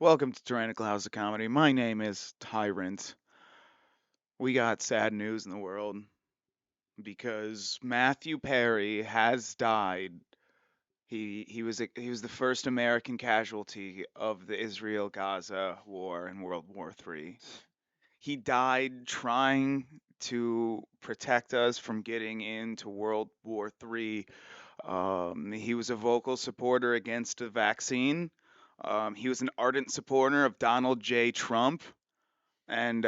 Welcome to Tyrannical House of Comedy. My name is Tyrant. We got sad news in the world because Matthew Perry has died. He was the first American casualty of the Israel-Gaza war in World War III. He died trying to protect us from getting into World War III. He was a vocal supporter against the vaccine. He was an ardent supporter of Donald J. Trump, and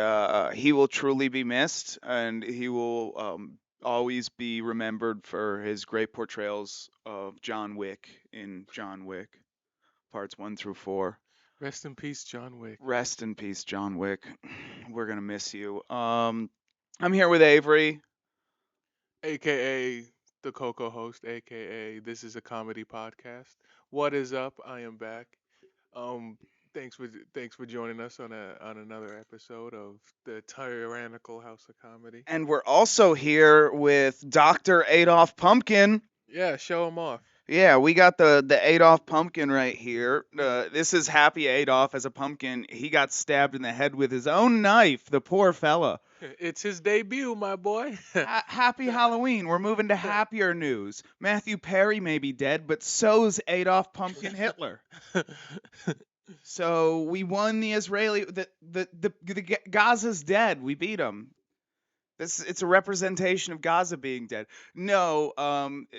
he will truly be missed, and he will always be remembered for his great portrayals of John Wick in John Wick parts 1 through 4. Rest in peace, John Wick. Rest in peace, John Wick. We're gonna miss you. I'm here with Avery. AKA the Coco host, AKA this is a comedy podcast. What is up? I am back. Um thanks for joining us on another episode of the Tyrannical House of Comedy. And we're also here with Dr. Adolf Pumpkin. Yeah, show him off. Yeah, we got the Adolf Pumpkin right here. This is Happy Adolf as a pumpkin. He got stabbed in the head with his own knife, the poor fella. It's his debut, my boy. Happy Halloween. We're moving to happier news. Matthew Perry may be dead, but so's Adolf Pumpkin Hitler. So we won the Israeli. The Gaza's dead. We beat him. It's a representation of Gaza being dead. No,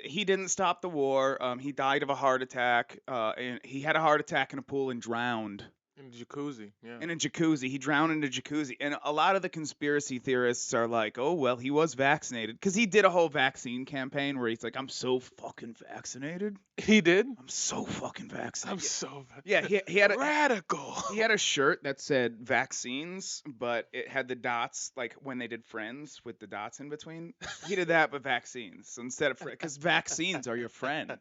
he didn't stop the war. He died of a heart attack. And he had a heart attack in a pool and drowned. In the jacuzzi, yeah. In a jacuzzi. He drowned in a jacuzzi. And a lot of the conspiracy theorists are like, oh, well, he was vaccinated. Because he did a whole vaccine campaign where he's like, I'm so fucking vaccinated. He did? I'm so fucking vaccinated. I'm so Yeah, he had a radical. he had a shirt that said vaccines, but it had the dots like when they did Friends with the dots in between. He did that but vaccines. So instead of because vaccines are your friend.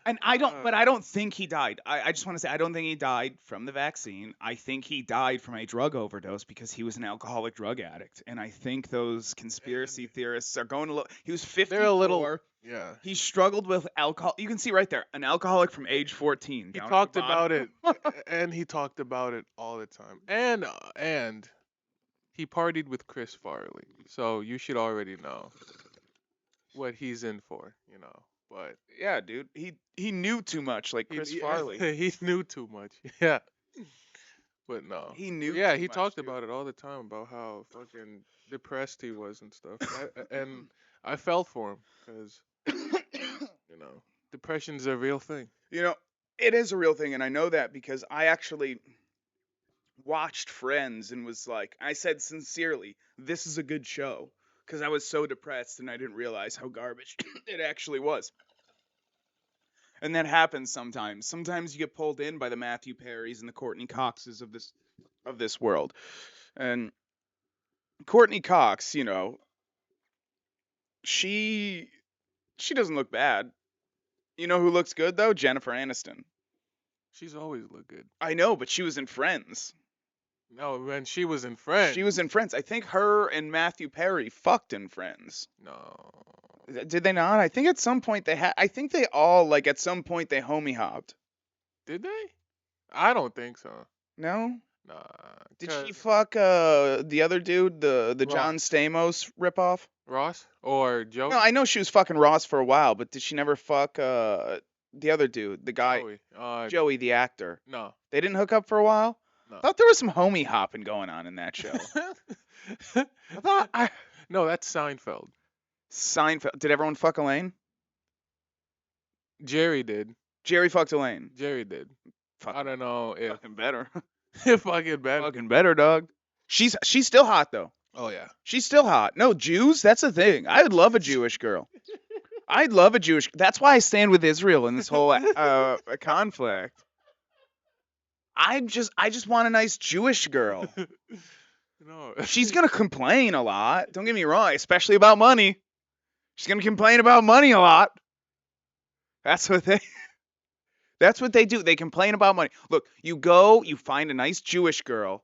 And I don't think he died. I just want to say I don't think he died from the vaccine. I think he died from a drug overdose because he was an alcoholic drug addict. And I think those conspiracy theorists are going to look. He was 54. They're a little. Yeah. He struggled with alcohol. You can see right there, an alcoholic from age 14. He down at talked the about bottom. it, and he talked about it all the time. And he partied with Chris Farley, so you should already know what he's in for, But Yeah, dude. He knew too much, like Chris he, Farley. he knew too much. Yeah, but no. He knew. Yeah, too he much, talked dude. about it all the time about how fucking depressed he was and stuff. And I felt for him because depression's a real thing. You know, it is a real thing, and I know that because I actually watched Friends and was like, I said sincerely, this is a good show. Because I was so depressed and I didn't realize how garbage it actually was. And that happens sometimes. Sometimes you get pulled in by the Matthew Perrys and the Courtney Coxes of this world. And Courtney Cox, she doesn't look bad. You know who looks good though? Jennifer Aniston. She's always looked good. I know, but she was in Friends. No, when she was in Friends. She was in Friends. I think her and Matthew Perry fucked in Friends. No. Did they not? I think at some point they had. I think they all like at some point they homie hopped. Did they? I don't think so. No. Nah. Did she 'cause fuck the other dude, the Ross. John Stamos ripoff? Ross or Joe? No, I know she was fucking Ross for a while, but did she never fuck the other dude, the guy Joey. Joey, the actor? No. They didn't hook up for a while. No. Thought there was some homie hopping going on in that show. I thought No, that's Seinfeld. Seinfeld. Did everyone fuck Elaine? Jerry did. Jerry fucked Elaine. Jerry did. Fuck, I don't know if fucking better. fucking better. Fucking better, dog. She's still hot though. Oh yeah. She's still hot. No, Jews, that's the thing. I would love a Jewish girl. I'd love a Jewish. That's why I stand with Israel in this whole conflict. I just want a nice Jewish girl. No. She's gonna complain a lot. Don't get me wrong, especially about money. She's gonna complain about money a lot. That's what they do. They complain about money. Look, you find a nice Jewish girl,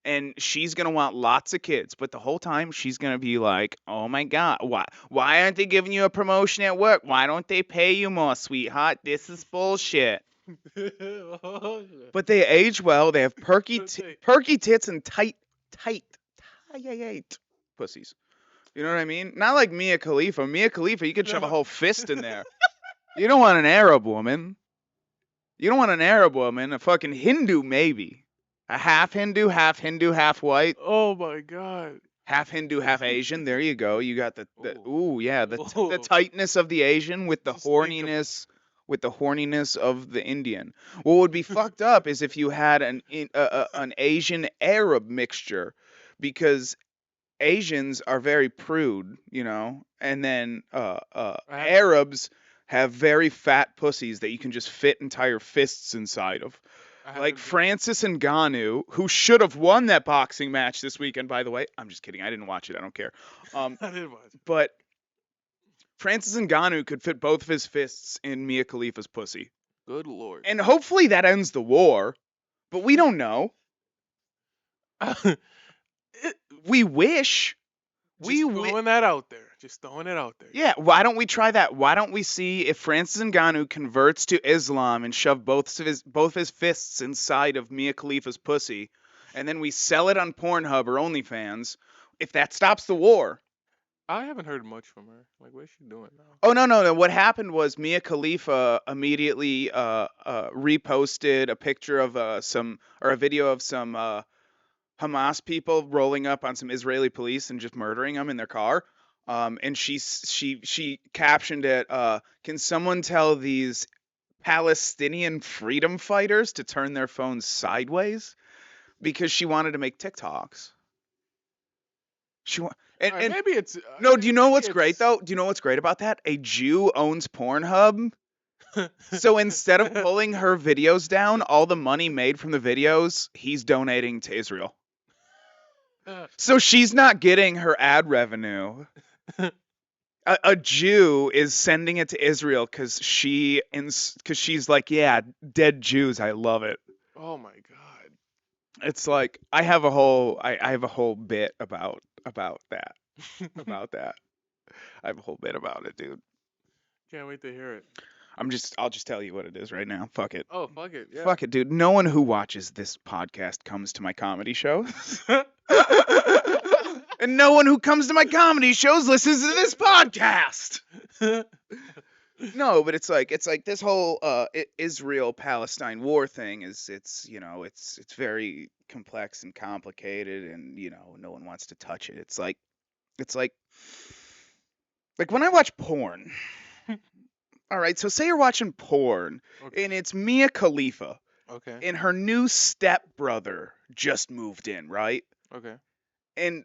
and she's gonna want lots of kids, but the whole time she's gonna be like, "Oh my God, why aren't they giving you a promotion at work? Why don't they pay you more, sweetheart? This is bullshit." Oh, but they age well. They have shit. perky tits and tight, tight pussies. You know what I mean? Not like Mia Khalifa. Mia Khalifa, you could shove a No. whole fist in there. You don't want an Arab woman. You don't want an Arab woman. A fucking Hindu, maybe. A half Hindu, half white. Oh my god. Half Hindu, half Asian. There you go. You got the Oh. ooh yeah, the Oh. tightness of the Asian Just think of with the horniness of the Indian. What would be fucked up is if you had an Asian Arab mixture, because Asians are very prude, you know, and then I have Arabs have very fat pussies that you can just fit entire fists inside of. I Like haven't been Francis Ngannou, who should have won that boxing match this weekend, by the way. I'm just kidding. I didn't watch it. I don't care. Um, I didn't watch but Francis Ngannou could fit both of his fists in Mia Khalifa's pussy. Good lord. And hopefully that ends the war, but we don't know. It- We wish. just throwing that out there. Just throwing it out there. Yeah, why don't we try that? Why don't we see if Francis Ngannou converts to Islam and shove both his fists inside of Mia Khalifa's pussy, and then we sell it on Pornhub or OnlyFans, if that stops the war. I haven't heard much from her. Like, what's she doing now? Oh no! What happened was Mia Khalifa immediately reposted a picture of a video of some Hamas people rolling up on some Israeli police and just murdering them in their car. And she captioned it, "Can someone tell these Palestinian freedom fighters to turn their phones sideways?" Because she wanted to make TikToks. She wa- All right, and maybe it's no, do you know maybe what's great it's though? Do you know what's great about that? A Jew owns Pornhub. So instead of pulling her videos down, all the money made from the videos, he's donating to Israel. So she's not getting her ad revenue. A Jew is sending it to Israel because she's like, yeah, dead Jews, I love it. Oh my god. It's like I have a whole bit about that about that. I have a whole bit about it, dude. Can't wait to hear it. I'll just tell you what it is right now. Fuck it. Oh, fuck it. Yeah. Fuck it, dude. No one who watches this podcast comes to my comedy shows. And no one who comes to my comedy shows listens to this podcast. No, but it's like this whole Israel Palestine war thing is it's very complex and complicated, and no one wants to touch it. It's like when I watch porn. All right, so say you're watching porn Okay. and it's Mia Khalifa Okay. and her new stepbrother just moved in, right? Okay. And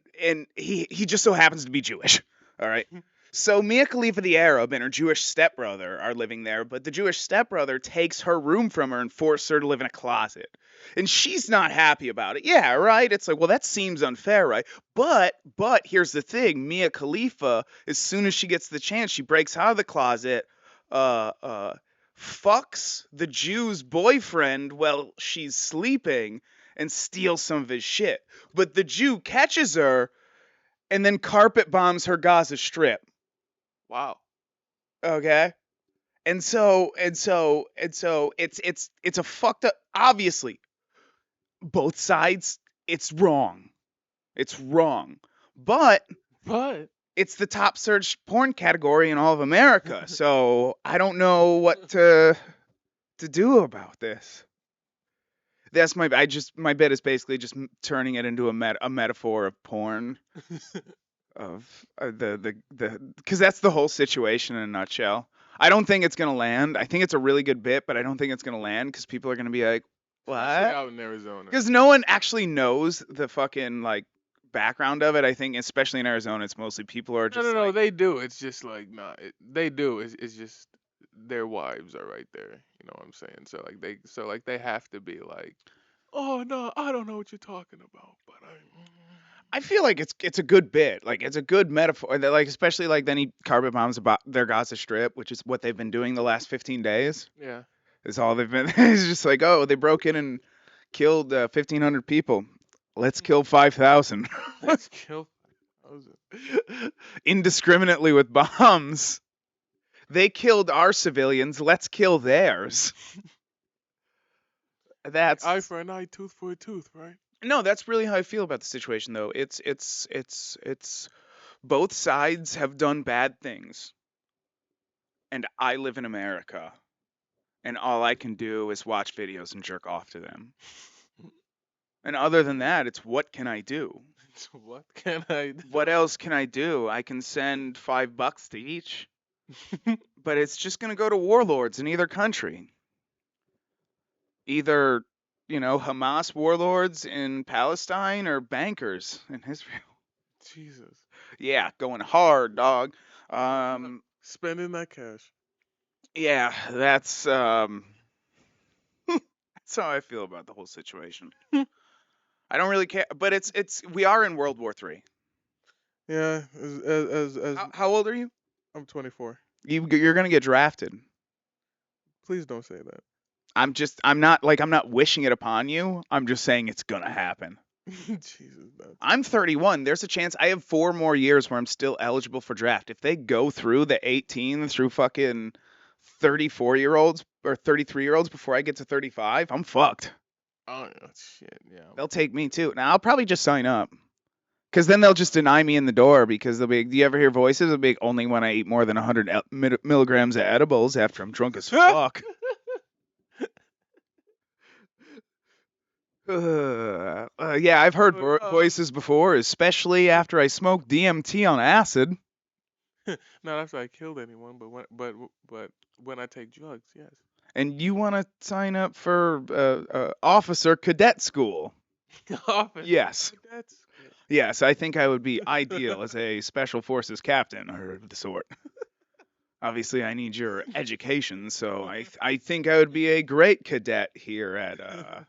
he just so happens to be Jewish. All right. So Mia Khalifa the Arab and her Jewish stepbrother are living there, but the Jewish stepbrother takes her room from her and forces her to live in a closet. And she's not happy about it. Yeah, right? It's like, well, that seems unfair, right? But here's the thing. Mia Khalifa, as soon as she gets the chance, she breaks out of the closet, uh uh fucks the Jew's boyfriend while she's sleeping and steals some of his shit. But the Jew catches her and then carpet bombs her Gaza Strip. Wow. Okay? And so it's a fucked up, obviously both sides, it's wrong. It's wrong. But But it's the top searched porn category in all of America. So I don't know what to do about this. That's my bit is basically just turning it into a metaphor of porn, of the because that's the whole situation in a nutshell. I don't think it's gonna land. I think it's a really good bit, but I don't think it's gonna land because people are gonna be like, especially what? out in Arizona. Because no one actually knows the fucking like background of it. I think especially in Arizona, it's mostly people are No, just no, no. like, They do. It's just like nah. They do. It's just their wives are right there. You know what I'm saying? So like they have to be like, oh no, I don't know what you're talking about, but I. I feel like it's a good bit. Like it's a good metaphor. That like especially like then he carpet bombs about their Gaza Strip, which is what they've been doing the last 15 days. Yeah. Is all they've been. It's just like, oh, they broke in and killed 1,500 people. Let's kill 5,000 Let's kill. How's it? indiscriminately with bombs. They killed our civilians. Let's kill theirs. Eye That's for an eye, tooth for a tooth, right? no, that's really how I feel about the situation though. It's both sides have done bad things, and I live in America, and all I can do is watch videos and jerk off to them. And other than that, it's what can I do? So what can I What else can I do? I can send $5 to each, do? but it's just gonna go to warlords in either country. Either, Hamas warlords in Palestine or bankers in Israel. Jesus. Yeah, going hard, dog. Um, Spending that cash. yeah, that's how I feel about the whole situation. I don't really care, but it's we are in World War III. Yeah, as How old are you? I'm 24. You're gonna get drafted. Please don't say that. I'm not wishing it upon you. I'm just saying it's gonna happen. Jesus, man. I'm 31. There's a chance I have 4 more years where I'm still eligible for draft. If they go through the 18 through fucking 34-year-olds or 33-year-olds before I get to 35, I'm fucked. Oh shit, yeah. They'll take me too. Now I'll probably just sign up. Because then they'll just deny me in the door because they'll be like, do you ever hear voices? They'll be like, only when I eat more than 100 milligrams of edibles after I'm drunk as fuck. Yeah, I've heard But, voices before, especially after I smoked DMT on acid. not after I killed anyone, but when I take drugs, yes. And you want to sign up for officer cadet school? Officer, Yes. that's Yes, I think I would be ideal as a special forces captain or of the sort. Obviously, I need your education, so I think I would be a great cadet here at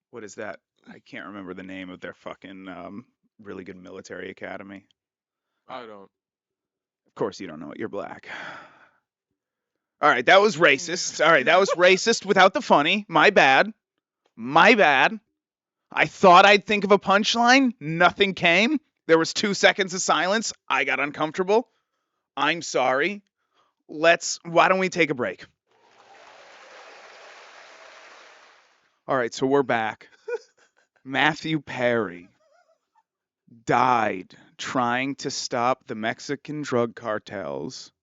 what is that? I can't remember the name of their fucking really good military academy. I don't. Of course, you don't know it. You're black. All right, that was racist. All right, that was racist without the funny. My bad. My bad. I thought I'd think of a punchline. Nothing came. There was 2 seconds of silence. I got uncomfortable. I'm sorry. Why don't we take a break? All right, so we're back. Matthew Perry died trying to stop the Mexican drug cartels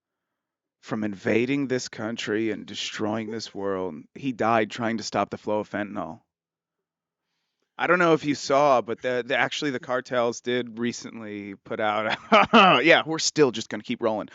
from invading this country and destroying this world. He died trying to stop the flow of fentanyl. I don't know if you saw, but actually the cartels did recently put out. Yeah, we're still just gonna keep rolling.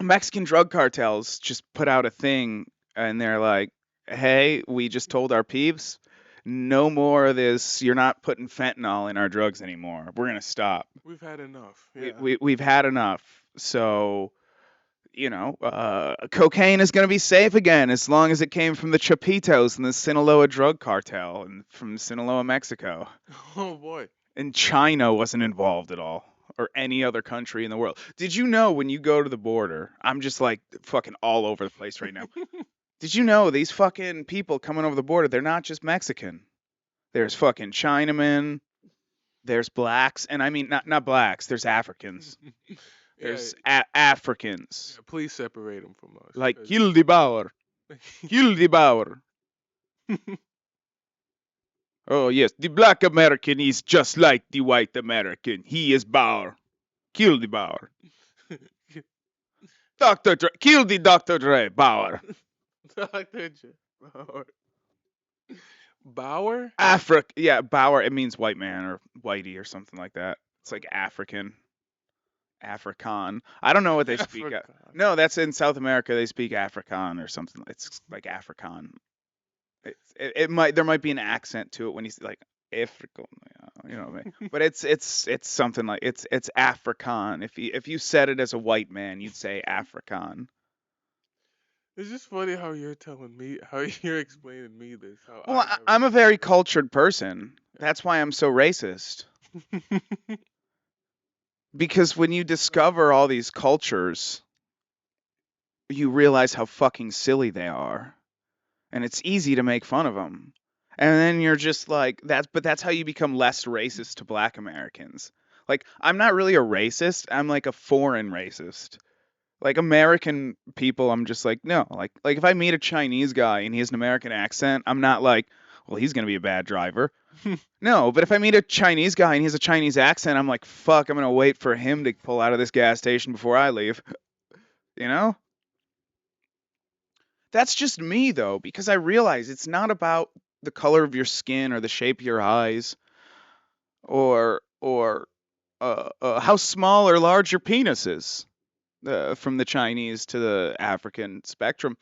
Mexican drug cartels just put out a thing, and they're like, "Hey, we just told our peeps, no more of this. You're not putting fentanyl in our drugs anymore. We're gonna stop. We've had enough. We, Yeah. we we've had enough. So." Cocaine is going to be safe again as long as it came from the Chapitos and the Sinaloa drug cartel and from Sinaloa, Mexico. Oh boy. And China wasn't involved at all, or any other country in the world. Did you know when you go to the border? I'm just like fucking all over the place right now. Did you know these fucking people coming over the border, they're not just Mexican. There's fucking Chinamen, there's blacks, and I mean not blacks, there's Africans. Yeah, There's Africans. yeah, please separate them from us. Like Hildebauer. Hildebauer. Oh yes, the black American is just like the white American. He is Bauer. Kill the Bauer. Dr. Dre. Kill the Dr. Dre. Bauer. Dr. Bauer. Bauer? Africa. Yeah, Bauer. It means white man or whitey or something like that. It's like African. Afrikaan. I don't know what they speak. Africa. No, that's in South America. They speak Afrikaan or something. It's like Afrikaan. It might there might be an accent to it when he's like African, you know what I mean? But it's something like it's Afrikaan. If you said it as a white man, you'd say Afrikaan. It's just funny how you're telling me, how you're explaining me this. How Well, I I'm a very cultured person. That's why I'm so racist. never. Because when you discover all these cultures, you realize how fucking silly they are. And it's easy to make fun of them. And then you're just like that's how you become less racist to black Americans. Like I'm not really a racist, I'm like a foreign racist. Like American people, I'm just like, no. Like if I meet a Chinese guy and he has an American accent, I'm not like, well, he's gonna be a bad driver. No, but if I meet a Chinese guy and he has a Chinese accent, I'm like, fuck, I'm gonna wait for him to pull out of this gas station before I leave. You know? That's just me though, because I realize it's not about the color of your skin or the shape of your eyes or how small or large your penis is. From the Chinese to the African spectrum,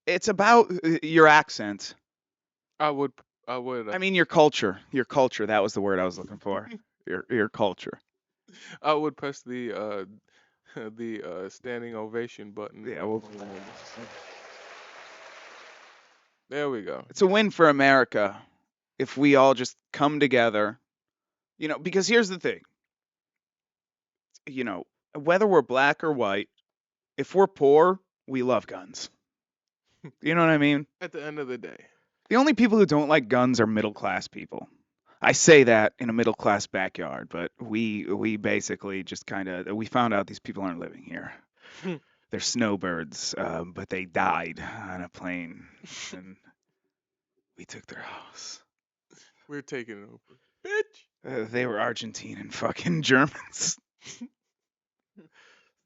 it's about your accent. I would, I would, I mean, your culture. Your culture. That was the word I was looking for. Your culture. I would press the the standing ovation button. Yeah, well, There we go. it's a win for America if we all just come together. Because here's the thing. You know, whether we're black or white, if we're poor, we love guns. You know what I mean? At the end of the day, The only people who don't like guns are middle class people. I say that in a middle class backyard, but we basically just kind of we found out these people aren't living here. They're snowbirds, but they died on a plane, and we took their house. we're taking it over, bitch. They were Argentine and fucking Germans,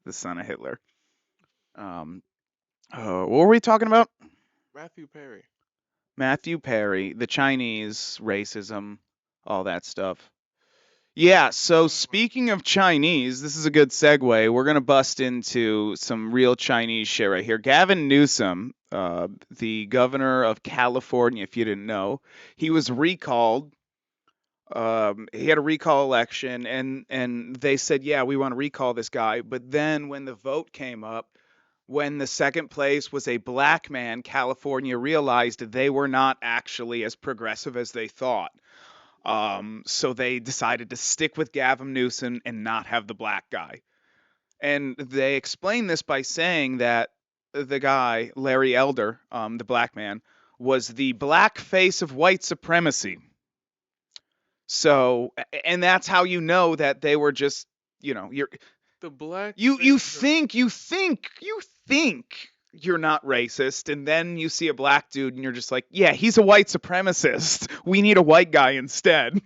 the son of Hitler. Um, what were we talking about? Matthew Perry. Matthew Perry, the Chinese, racism, all that stuff. Yeah, so speaking of Chinese, this is a good segue. We're going to bust into some real Chinese shit right here. Gavin Newsom, the governor of California, if you didn't know, he was recalled. He had a recall election, and they said, yeah, we want to recall this guy. But then when the vote came up, when the second place was a black man, California realized they were not actually as progressive as they thought. So they decided to stick with Gavin Newsom and not have the black guy. And they explained this by saying that the guy, Larry Elder, the black man, was the black face of white supremacy. So, and that's how you know that they were just, you're The black you face of think you're not racist, and then you see a black dude and you're just like, yeah, he's a white supremacist. We need a white guy instead.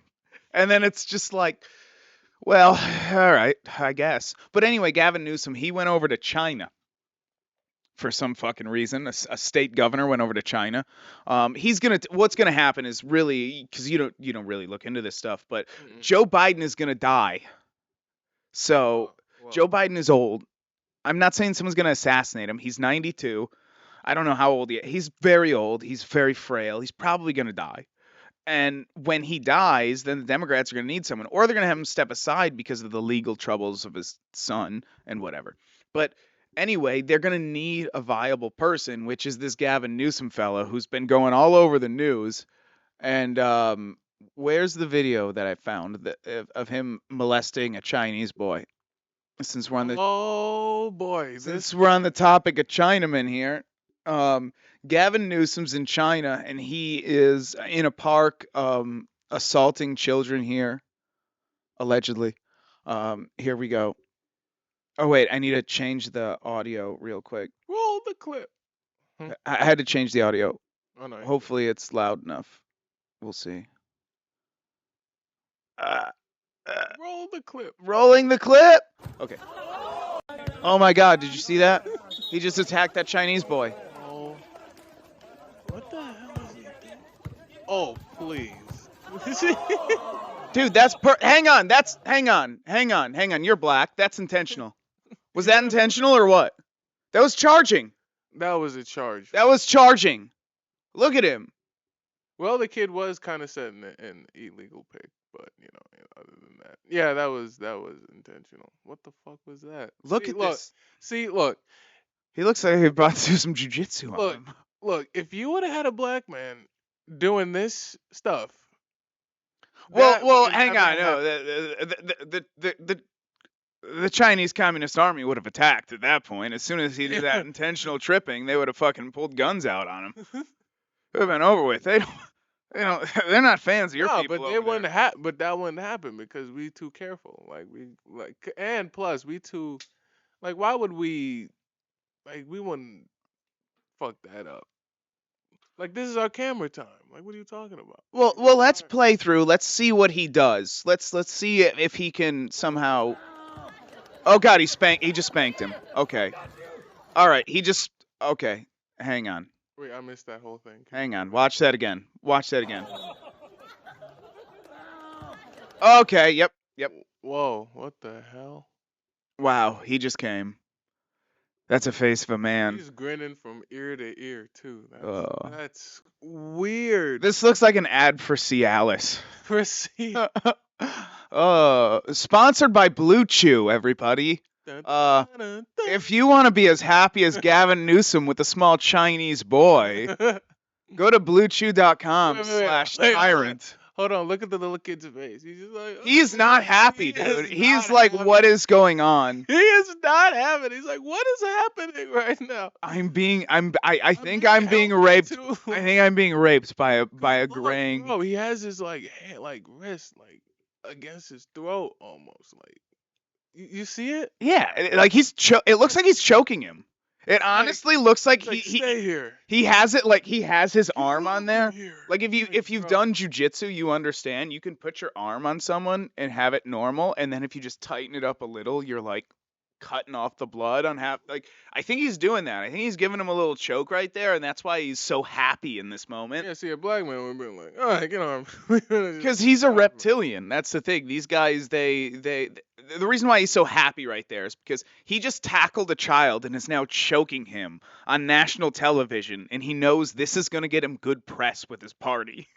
And then it's just like, well, all right, I guess. But anyway, Gavin Newsom, he went over to China for some fucking reason. A state governor went over to China. What's gonna happen is really, because you don't really look into this stuff, but Mm-mm. Joe Biden is gonna die. So Well, Joe Biden is old. I'm not saying someone's gonna assassinate him. He's 92. I don't know how old he is. He's very old. He's very frail. He's probably gonna die. And when he dies, then the Democrats are going to need someone, or they're going to have him step aside because of the legal troubles of his son and whatever. But anyway, they're going to need a viable person, which is this Gavin Newsom fellow who's been going all over the news. And where's the video that I found of him molesting a Chinese boy? Since we're on the oh boy, since this we're on the topic of Chinamen here, um, Gavin Newsom's in China and he is in a park assaulting children here, allegedly. Here we go. Oh, wait, I need to change the audio real quick. roll the clip. I had to change the audio. Oh no, Hopefully, it's loud enough. We'll see. Uh, roll the clip. rolling the clip. Okay. Oh my God, did you see that? He just attacked that Chinese boy. Oh, what the hell is he doing? Oh please. Dude, hang on. Hang on. You're black. That's intentional. Was that intentional or what? That was charging. That was a charge. That was charging. Look at him. Well, the kid was kind of setting an illegal pick, but other than that, yeah, that was intentional. What the fuck was that? Look See, at look, this. see, look, He looks like he about to do some jujitsu on look, him. look. If you would have had a black man doing this stuff, Well, that well, would hang never on. have No, the Chinese Communist Army would have attacked at that point. As soon as he did that happened. intentional tripping, they would have fucking pulled guns out on him. It would have been over with. They're not fans of your No, people but they over wouldn't there. but that wouldn't happen because we too careful. And plus we too Like, why would we? Like, we wouldn't fuck that up. Like, this is our camera time. Like, what are you talking about? Like, Well, let's alright. play through. Let's see what he does. Let's see if he can somehow. Oh God, he just spanked him. Okay. All right. He just. Okay. Hang on. Wait, I missed that whole thing. Keep Hang going. on. Watch that again. Watch that again. Okay. Yep. Yep. Whoa, what the hell? Wow. He just came. That's a face of a man. He's grinning from ear to ear too. Uh, That's weird. this looks like an ad for Cialis. Proceed. Sponsored by Blue Chew, everybody. Dun, Uh, dun, dun, dun. if you want to be as happy as Gavin Newsom with a small Chinese boy, go to bluechew.com Wait, wait, wait, slash wait, tyrant. Hold on, look at the little kid's face. He's just like, He's not happy, He dude. is He's not like, happy. what is going on? He is not having. He's like, what is happening right now? I think being I'm being held raped. too. I think I'm being raped by a Look, graying. bro, he has his like hand, like wrist, like against his throat almost. Like, you see it? Yeah, like it looks like he's choking him. It honestly looks like He's like, stay here. he has it like he has his arm on Get there. off me here. Like if you've bro. done jujitsu, you understand. You can put your arm on someone and have it normal, and then if you just tighten it up a little, you're like cutting off the blood on half. Like I think he's doing that. I think he's giving him a little choke right there, and that's why he's so happy in this moment. Yeah, see, a black man would be like, all right, get on. Because he's a reptilian. That's the thing. These guys, the reason why he's so happy right there is because he just tackled a child and is now choking him on national television, and he knows this is going to get him good press with his party.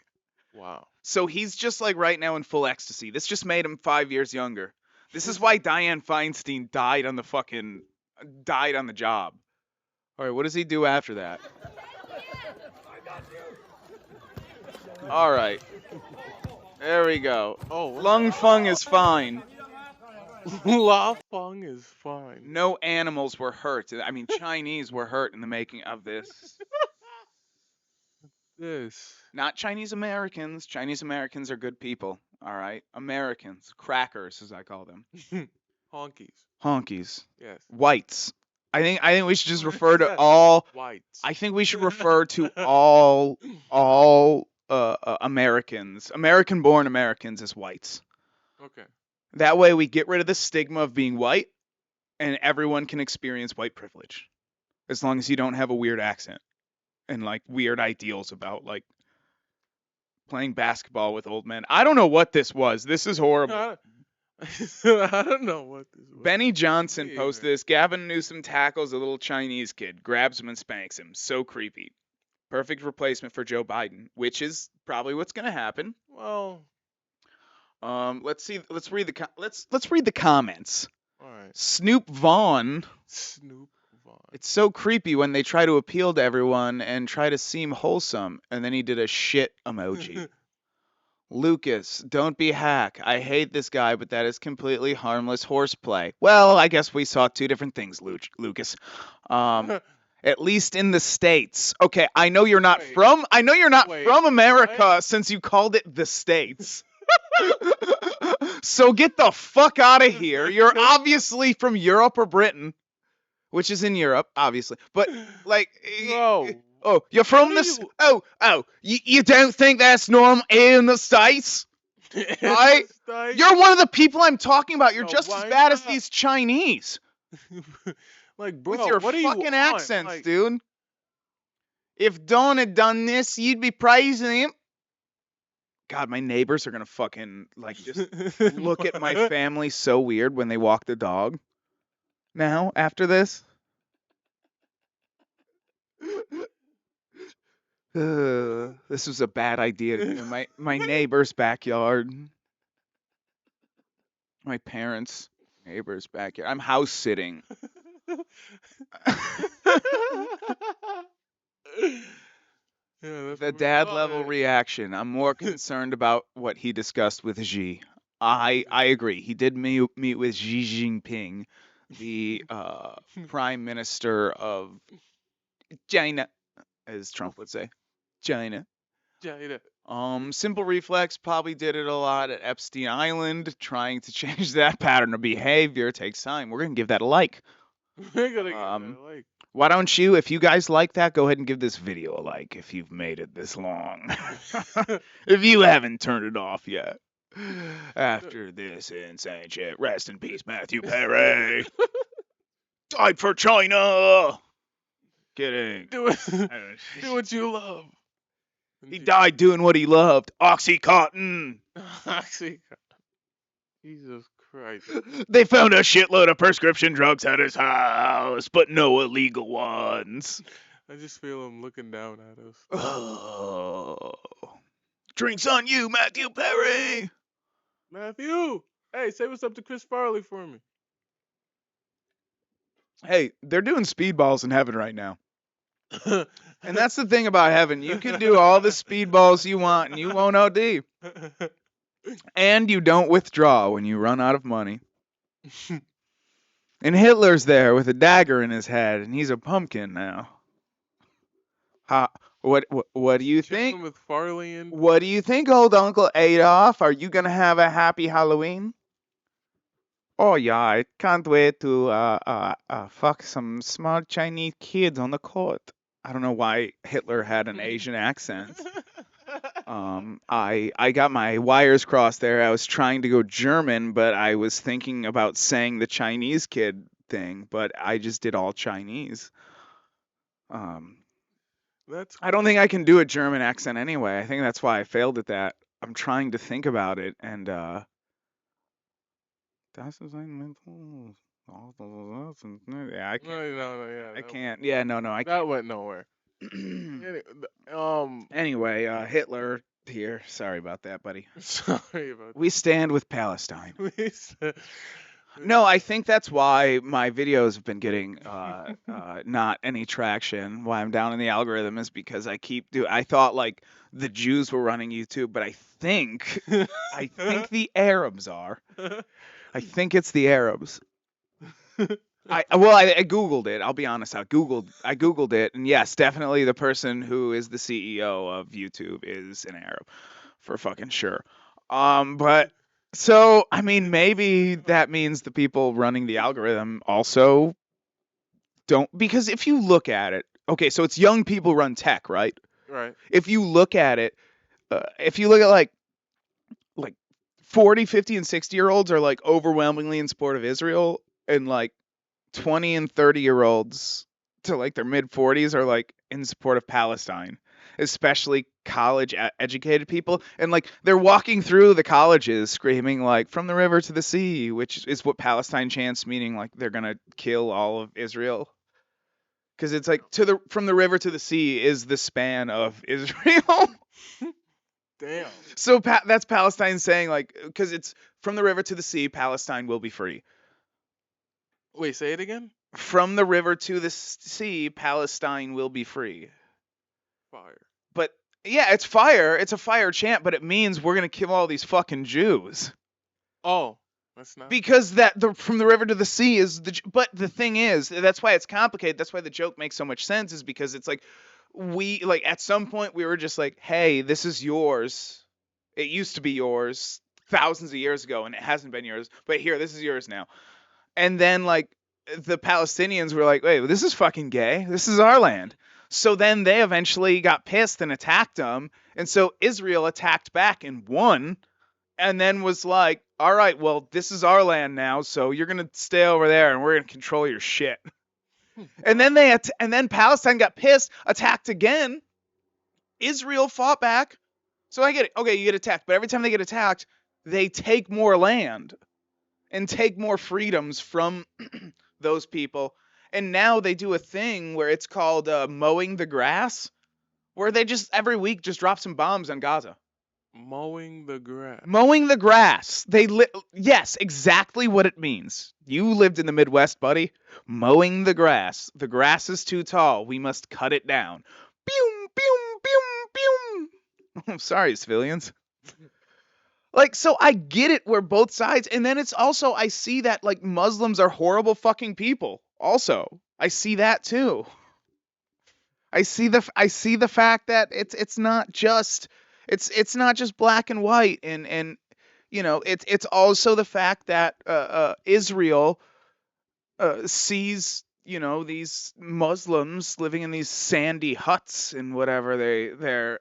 Wow. So he's just like right now in full ecstasy. This just made him 5 years younger. This is why Dianne Feinstein died on the job. All right, what does he do after that? All right. There we go. Oh, Lung Fung is fine. La Fong is fine. No animals were hurt. I mean, Chinese were hurt in the making of this. This. Not Chinese Americans. Chinese Americans are good people. All right. Americans. Crackers, as I call them. Honkies. Honkies. Yes. Whites. I think we should just refer to all. Whites. I think we should refer to all Americans, American-born Americans, as whites. Okay. That way, we get rid of the stigma of being white, and everyone can experience white privilege, as long as you don't have a weird accent and like weird ideals about like playing basketball with old men. I don't know what this was. This is horrible. I don't know what this was. Benny Johnson Me posted either. this. Gavin Newsom tackles a little Chinese kid, grabs him and spanks him. So creepy. Perfect replacement for Joe Biden, which is probably what's going to happen. Well, Let's see. Let's read the comments. all right. Snoop Vaughn. Snoop Vaughn. It's so creepy when they try to appeal to everyone and try to seem wholesome, and then he did a shit emoji. Lucas, don't be hack. I hate this guy, but that is completely harmless horseplay. Well, I guess we saw two different things, Lucas. At least in the States. Okay, I know you're not Wait. from Wait, from America what? since you called it the States. So get the fuck out of here. You're obviously from Europe or Britain, which is in Europe, obviously. But like Bro. oh, you're from What the are you- oh, you don't think that's normal in the States? I- You're one of the people I'm talking about. You're Bro, just as why bad as not? these Chinese Like, bro, with your what do you fucking want? accents, Like, dude. If Don had done this, you'd be praising him. God, my neighbors are gonna fucking like just look at my family so weird when they walk the dog. Now, after this. This was a bad idea to do in my neighbor's backyard. My parents' neighbor's backyard. I'm house sitting. Yeah, that's The what we dad call level it. reaction. I'm more concerned about what he discussed with Xi. I agree. He did meet with Xi Jinping, the prime minister of China, as Trump would say. China. Jada. Simple Reflex probably did it a lot at Epstein Island. Trying to change that pattern of behavior takes time. We're gonna give that a like. We're gonna give that Um, a like. why don't you, if you guys like that, go ahead and give this video a like if you've made it this long. If you haven't turned it off yet. After this insane shit, rest in peace, Matthew Perry. Died for China. Kidding. do it. Do what you love. He died doing what he loved. Oxycontin. Actually, Jesus Christ. They found a shitload of prescription drugs at his house, but no illegal ones. I just feel him looking down at us. Oh. Drinks on you, Matthew Perry. Matthew! Hey, say what's up to Chris Farley for me. Hey, they're doing speedballs in heaven right now. And that's the thing about heaven. You can do all the speedballs you want and you won't OD. And you don't withdraw when you run out of money. And Hitler's there with a dagger in his head and he's a pumpkin now. What do you think? Chilling with Farley and What do you think, old Uncle Adolf? Are you gonna have a happy Halloween? Oh yeah, I can't wait to fuck some small Chinese kids on the court. I don't know why Hitler had an Asian accent. I got my wires crossed there. I was trying to go German, but I was thinking about saying the Chinese kid thing, but I just did all Chinese. That's I don't think I can do a German accent anyway. I think that's why I failed at that. I'm trying to think about it, and das ist ein Mental. Yeah, I can't. no, yeah. I can't. Yeah, no, I That went nowhere. Anyway, Hitler here. Sorry about that, buddy. Sorry about We stand with Palestine. that. No, I think that's why my videos have been getting not any traction. Why I'm down in the algorithm is because I thought like the Jews were running YouTube, but I think the Arabs are. I think it's the Arabs. I googled it. I'll be honest. I googled it, and yes, definitely the person who is the CEO of YouTube is an Arab, for fucking sure. But so I mean, maybe that means the people running the algorithm also don't, because if you look at it, okay, so it's young people run tech, right? Right. If you look at it, if you look at like 40, 50, and 60-year-olds are like overwhelmingly in support of Israel, and like 20 and 30-year-olds to like their mid 40s are like in support of Palestine, especially college educated people, and like they're walking through the colleges screaming like from the river to the sea, which is what Palestine chants, meaning like they're going to kill all of Israel, because it's like from the river to the sea is the span of Israel. Damn. So that's Palestine saying like, because it's from the river to the sea, Palestine will be free. Wait, say it again? From the river to the sea, Palestine will be free. Fire. But yeah, it's fire. It's a fire chant, but it means we're gonna kill all these fucking Jews. Oh, that's not. Because from the river to the sea is but the thing is, that's why it's complicated. That's why the joke makes so much sense, is because it's like we like at some point we were just like, hey, this is yours. It used to be yours thousands of years ago, and it hasn't been yours. But here, this is yours now. And then like the Palestinians were like, wait, this is fucking gay. This is our land. So then they eventually got pissed and attacked them. And so Israel attacked back and won, and then was like, all right, well, this is our land now, so you're going to stay over there and we're going to control your shit. And then and then Palestine got pissed, attacked again. Israel fought back. So I get it. Okay, you get attacked, but every time they get attacked, they take more land and take more freedoms from those people. And now they do a thing where it's called mowing the grass, where they just every week just drop some bombs on Gaza. Mowing the grass. Mowing the grass. Yes, exactly what it means. You lived in the Midwest, buddy. Mowing the grass. The grass is too tall. We must cut it down. Boom, boom, boom, boom. I'm sorry, civilians. Like, so I get it where both sides, and then it's also, I see that like Muslims are horrible fucking people. Also, I see that too. I see the fact that it's not just not just black and white, and you know it's also the fact that Israel sees these Muslims living in these sandy huts and whatever they're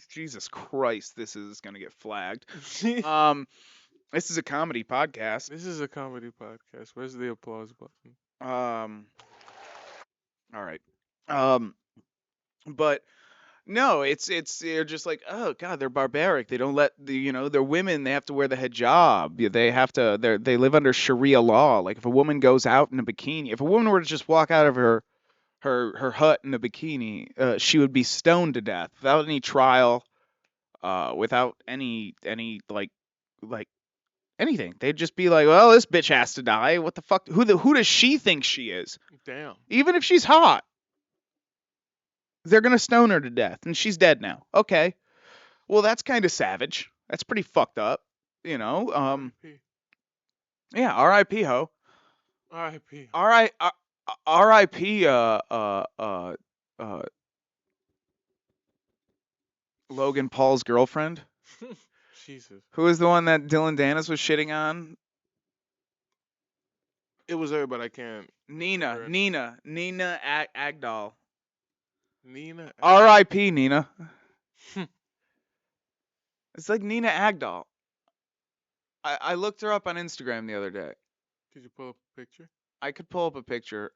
Jesus Christ, this is gonna get flagged. This Um, this is a comedy podcast. is a comedy podcast. Where's the applause button? Um, all right. Um, but no, it's they're just like, oh god, they're barbaric. They don't let they're women. They have to wear the hijab. They have to. They live under Sharia law. Like if a woman goes out in a bikini, if a woman were to just walk out of her hut in a bikini, she would be stoned to death without any trial, without any like anything. They'd just be like, well, this bitch has to die. What the fuck? Who does she think she is? Damn. Even if she's hot, they're gonna stone her to death, and she's dead now. Okay, well that's kind of savage. That's pretty fucked up. You know. R.I.P. Yeah. R.I.P. Ho. R.I.P. R.I.P. Logan Paul's girlfriend. Jesus. Who is the one that Dylan Dennis was shitting on? It was her, but I can't Nina, remember. Nina Agdal. Nina. R.I.P. Nina. It's like Nina Agdal. I looked her up on Instagram the other day. Could you pull up a picture? I could pull up a picture.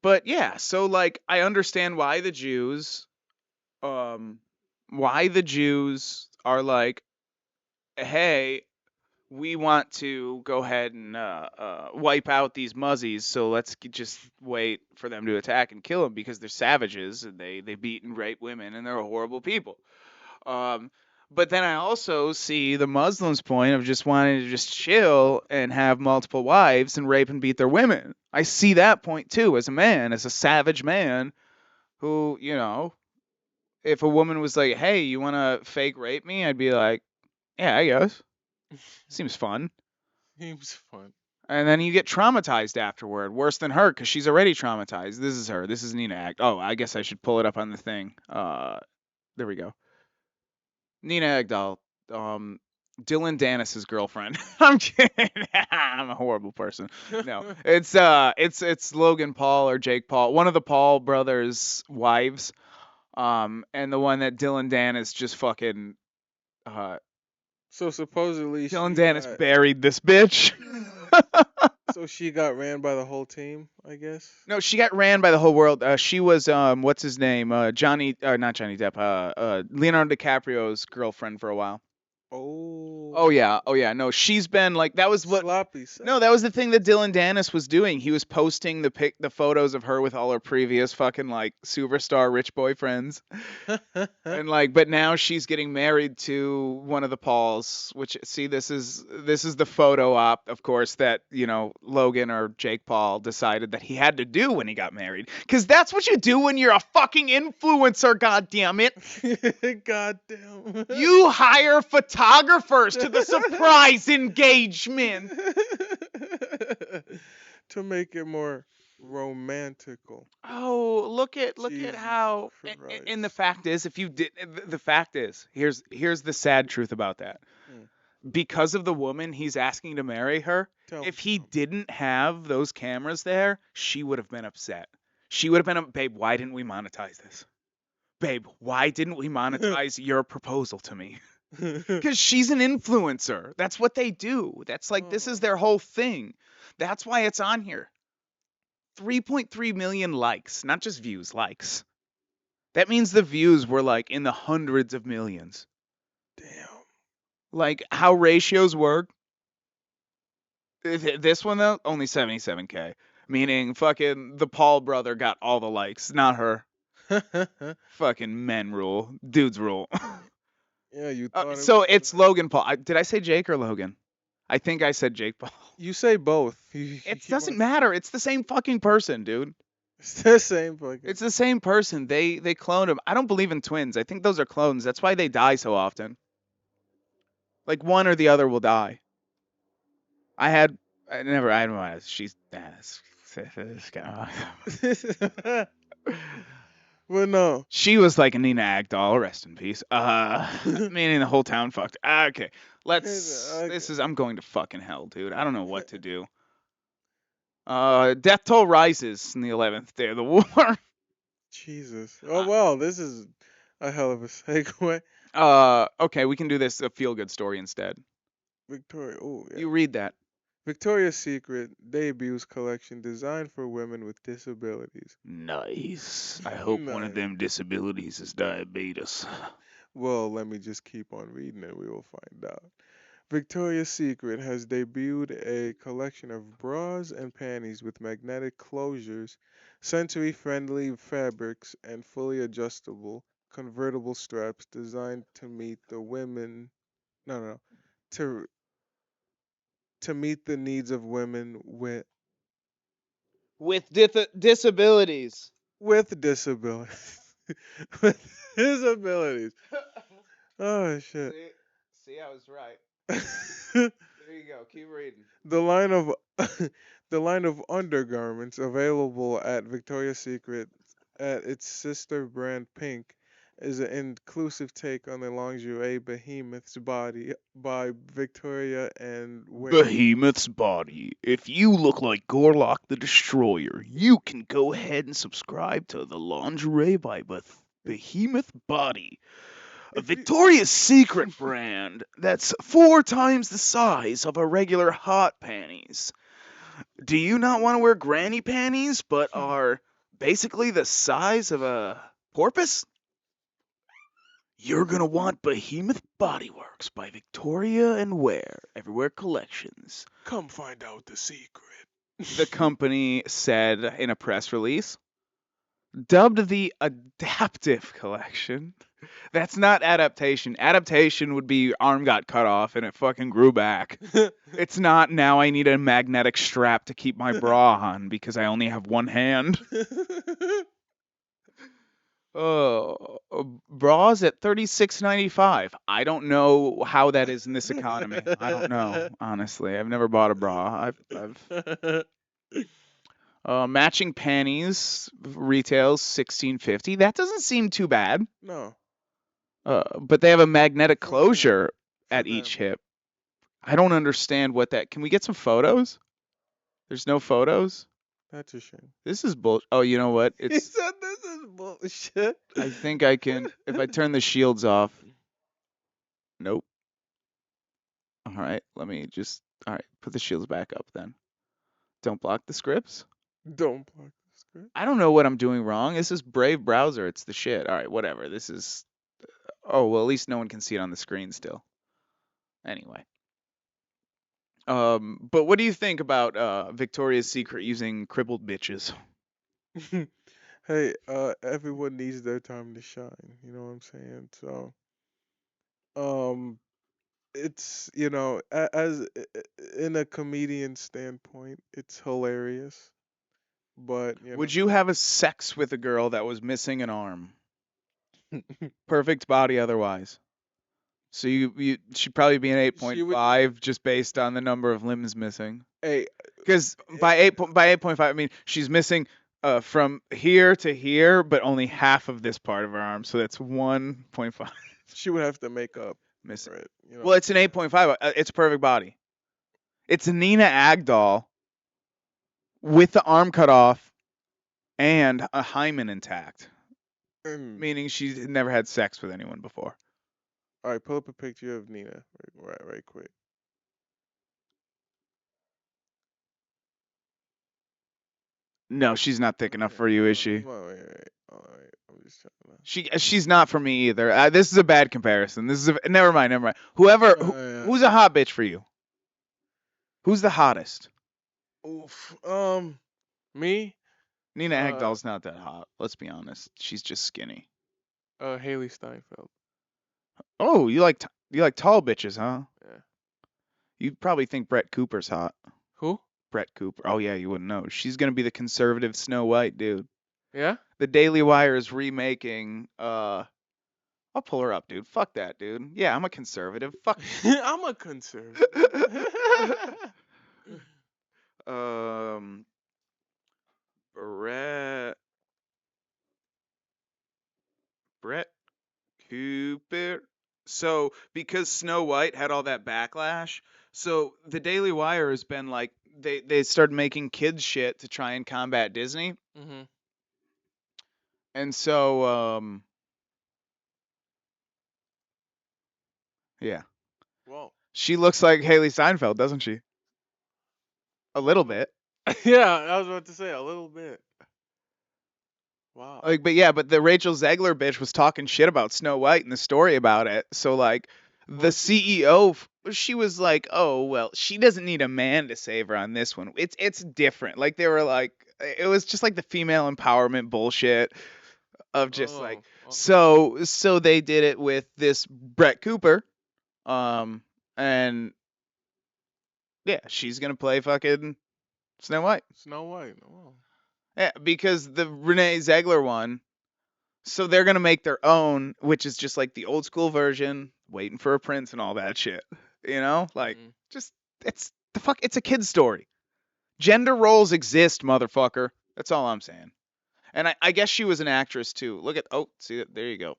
But yeah, so like I understand um, why the Jews are like, hey, we want to go ahead and wipe out these muzzies, so let's just wait for them to attack and kill them because they're savages and they beat and rape women and they're horrible people. Um, but then I also see the Muslims' point of just wanting to just chill and have multiple wives and rape and beat their women. I see that point too as a man, as a savage man who, if a woman was like, hey, you want to fake rape me? I'd be like, yeah, I guess. Seems fun. Seems fun. And then you get traumatized afterward, worse than her, because she's already traumatized. This is her. This is Nina Act. Oh, I guess I should pull it up on the thing. There we go. Nina Agdal, Dylan Dennis's girlfriend. I'm kidding. I'm a horrible person. No, it's Logan Paul or Jake Paul, one of the Paul brothers' wives. And the one that Dylan Dennis just fucking So supposedly Dylan she Dennis got buried this bitch. so she got ran by the whole team, I guess. No, she got ran by the whole world. She was what's his name? Not Johnny Depp. Leonardo DiCaprio's girlfriend for a while. Oh, Oh yeah, oh yeah. No, she's been like that was what. sloppy. No, that was the thing that Dylan Dennis was doing. He was posting the photos of her with all her previous fucking like superstar rich boyfriends. And like, but now she's getting married to one of the Pauls. Which see, this is the photo op, of course, that Logan or Jake Paul decided that he had to do when he got married, because that's what you do when you're a fucking influencer. God damn it! God damn. You hire photographers to the surprise engagement. To make it more romantical. Oh, look at Jesus how and the Christ. fact is, if you did the fact is, here's the sad truth about that. Mm, Because of the woman he's asking to marry her, tell me if he something. didn't have those cameras there, she would have been upset. She would have been, babe, why didn't we monetize this? Babe, why didn't we monetize your proposal to me? Because she's an influencer. That's what they do. That's like, this is Oh, their whole thing. That's why it's on here. 3.3 million likes, not just views, likes. That means the views were like in the hundreds of millions. damn. Like how ratios work. This one though, only 77K. Meaning fucking the Paul brother got all the likes, not her. Fucking men rule. Dudes rule. Yeah, you thought it So was it's Logan Paul. Did I say Jake or Logan? I think I said Jake Paul. You say both. You It keep doesn't on. matter. It's the same fucking person, dude. It's the same fucking. It's the same person. They cloned him. I don't believe in twins. I think those are clones. That's why they die so often. Like one or the other will die. I had I never I don't know. She's this guy. But no. She was like a Nina Agdal, rest in peace. Meaning the whole town fucked. Okay, let's. Okay. This is. I'm going to fucking hell, dude. I don't know what to do. Death toll rises in the 11th day of the war. Jesus. Oh Uh, wow, this is a hell of a segue. okay, we can do this a feel good story instead. Victoria. Oh yeah. You read that. Victoria's Secret debuts collection designed for women with disabilities. Nice. I hope one of Nice. them disabilities is diabetes. Well, let me just keep on reading and we will find out. Victoria's Secret has debuted a collection of bras and panties with magnetic closures, sensory-friendly fabrics, and fully adjustable, convertible straps designed to meet the women. No, no, no. To to meet the needs of women With disabilities. with disabilities. With disabilities. Oh shit. See, see, I was right. There you go. Keep reading. The line of the line of undergarments available at Victoria's Secret at its sister brand Pink is an inclusive take on the lingerie behemoth's body by Victoria and Wayne. Behemoth's body. If you look like Gorlock the Destroyer, you can go ahead and subscribe to the lingerie by If Behemoth Body, a if you Victoria's Secret brand that's 4 times the size of a regular hot panties. Do you not want to wear granny panties, but are basically the size of a porpoise? You're gonna want Behemoth Bodyworks by Victoria and Ware Everywhere Collections. come find out the secret. The company said in a press release, dubbed the Adaptive Collection. That's not adaptation. Adaptation would be arm got cut off and it fucking grew back. It's not now I need a magnetic strap to keep my bra on because I only have one hand. Oh, bras at 36.95. I don't know how that is in this economy. I don't know, honestly. I've never bought a bra. I've matching panties retails 16.50. That doesn't seem too bad. No, But they have a magnetic for them, closure for at them. each hip. I don't understand what that. Can we get some photos? There's no photos. That's a shame. This is bull. Oh, you know what? He It's. said this is bullshit. I think I can. If I turn the shields off. Nope. All right. Let me just. All right. Put the shields back up then. Don't block the scripts. Don't block the script. I don't know what I'm doing wrong. This is Brave browser. It's the shit. All right. Whatever. This is. Oh well. At least no one can see it on the screen still. Anyway. But what do you think about Victoria's Secret using crippled bitches? Hey, everyone needs their time to shine. You know what I'm saying? So, um, it's as in a comedian standpoint, it's hilarious. But Would you have a sex with a girl that was missing an arm? Perfect body otherwise. So you she'd probably be an she would. 8.5 just based on the number of limbs missing. Hey, Because by 8.5 I mean she's missing from here to here, but only half of this part of her arm. So that's 1.5 she would have to make up missing. for it. You know Well, what it's an 8.5. It's a perfect body. It's Nina Agdal with the arm cut off and a hymen intact, I'm saying? meaning she's never had sex with anyone before. All right, pull up a picture of Nina right quick. No, she's not thick enough Okay, for you, is she? come on, wait. All right, I'm just trying She's not for me either. This is a bad comparison. This is never mind, never mind. Whoever to. who's a hot bitch for you? Who's the hottest? Oof. Me. Nina Uh, Agdal's not that hot. Let's be honest. She's just skinny. Haley Steinfeld. Oh, you like tall bitches, huh? Yeah. You probably think Brett Cooper's hot. Who? Brett Cooper. Oh yeah, you wouldn't know. She's gonna be the conservative Snow White, dude. Yeah. The Daily Wire is remaking. I'll pull her up, dude. Fuck that, dude. Yeah, I'm a conservative. Fuck. I'm a conservative. um, Brett Brett Cooper. So because Snow White had all that backlash, so the Daily Wire has been like they started making kids shit to try and combat Disney, Mhm. and so yeah, Well. she looks like Haley Steinfeld, doesn't she? A little Um. bit. Yeah, I was about to say a little bit. Wow. Like, but yeah, but the Rachel Zegler bitch was talking shit about Snow White in the story about it. So like, What the was she saying? CEO, she was like, "Oh well, she doesn't need a man to save her on this one. It's different." Like they were like, it was just like the female empowerment bullshit of just like, Oh. Okay. so they did it with this Brett Cooper, um, and yeah, she's gonna play fucking Snow White. Snow White. Oh. Yeah, because the Renee Zegler one. So they're gonna make their own, which is just like the old school version, waiting for a prince and all that shit. You know, like Mhm. just it's the fuck. It's a kid's story. Gender roles exist, motherfucker. That's all I'm saying. And I guess she was an actress too. Look at see there you go.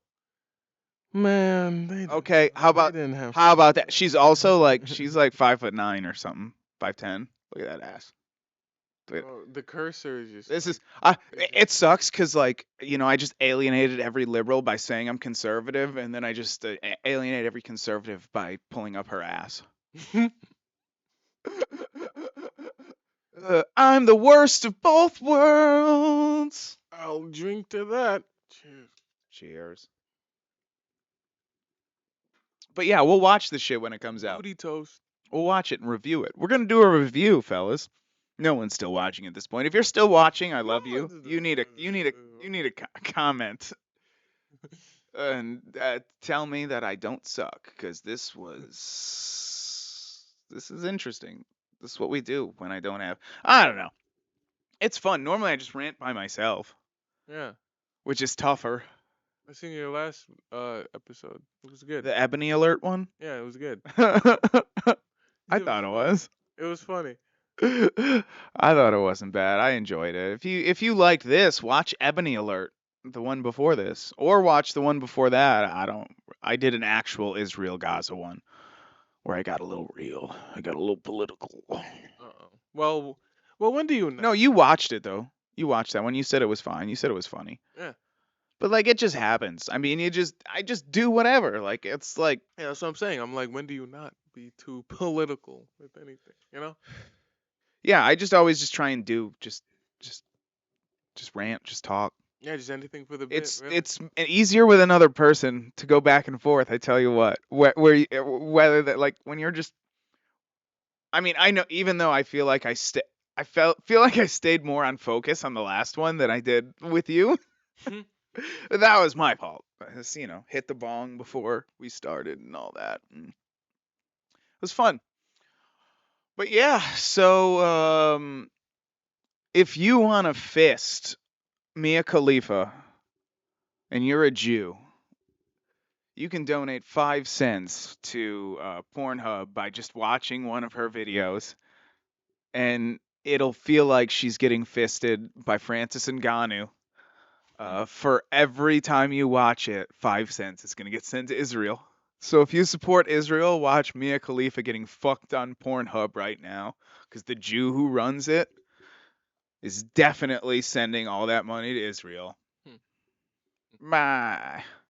Man, Okay, they didn't have to how do about that? She's also like she's like 5'9" or something, 5'10". Look at that ass. Look at- Bro, the cursor is just This like is it exactly. sucks because like I just alienated every liberal by saying I'm conservative, and then I just alienate every conservative by pulling up her ass. I'm the worst of both worlds. I'll drink to that. Cheers. Cheers. But yeah, we'll watch the shit when it comes out. Booty toast. We'll watch it and review it. We're gonna do a review, fellas. No one's still watching at this point. If you're still watching, I No, love you. You need a comment and tell me that I don't suck because this is interesting. This is what we do when I don't have. I don't know. It's fun. Normally I just rant by myself, yeah. which is tougher. I seen your last episode. It was good. The Ebony Alert one. Yeah, it was good. I It was thought it funny. was. It was funny. I thought it wasn't bad. I enjoyed it. If you liked this, watch Ebony Alert, the one before this, or watch the one before that. I don't. I did an actual Israel Gaza one where I got a little real. I got a little political. Uh-oh. Well, when do you No, not? you watched it though. You watched that one. You said it was fine. You said it was funny. Yeah. But like it just happens. I mean, I just do whatever. Like it's like Yeah, that's what I'm saying. I'm like, when do you not be too political with anything? You know? yeah, I just always just try and do just just rant, just talk. Yeah, just anything for the bit, really. It's easier with another person to go back and forth. I tell you what, whether that like when you're just. I mean, I know even though I feel like I feel like I stayed more on focus on the last one than I did with you. That was my fault. It's, hit the bong before we started and all that. And it was fun. But yeah, so if you want to fist Mia Khalifa and you're a Jew, you can donate 5 cents to Pornhub by just watching one of her videos, and it'll feel like she's getting fisted by Francis Ngannou. For every time you watch it, 5 cents is going to get sent to Israel. So if you support Israel, watch Mia Khalifa getting fucked on Pornhub right now, because the Jew who runs it is definitely sending all that money to Israel. Bye.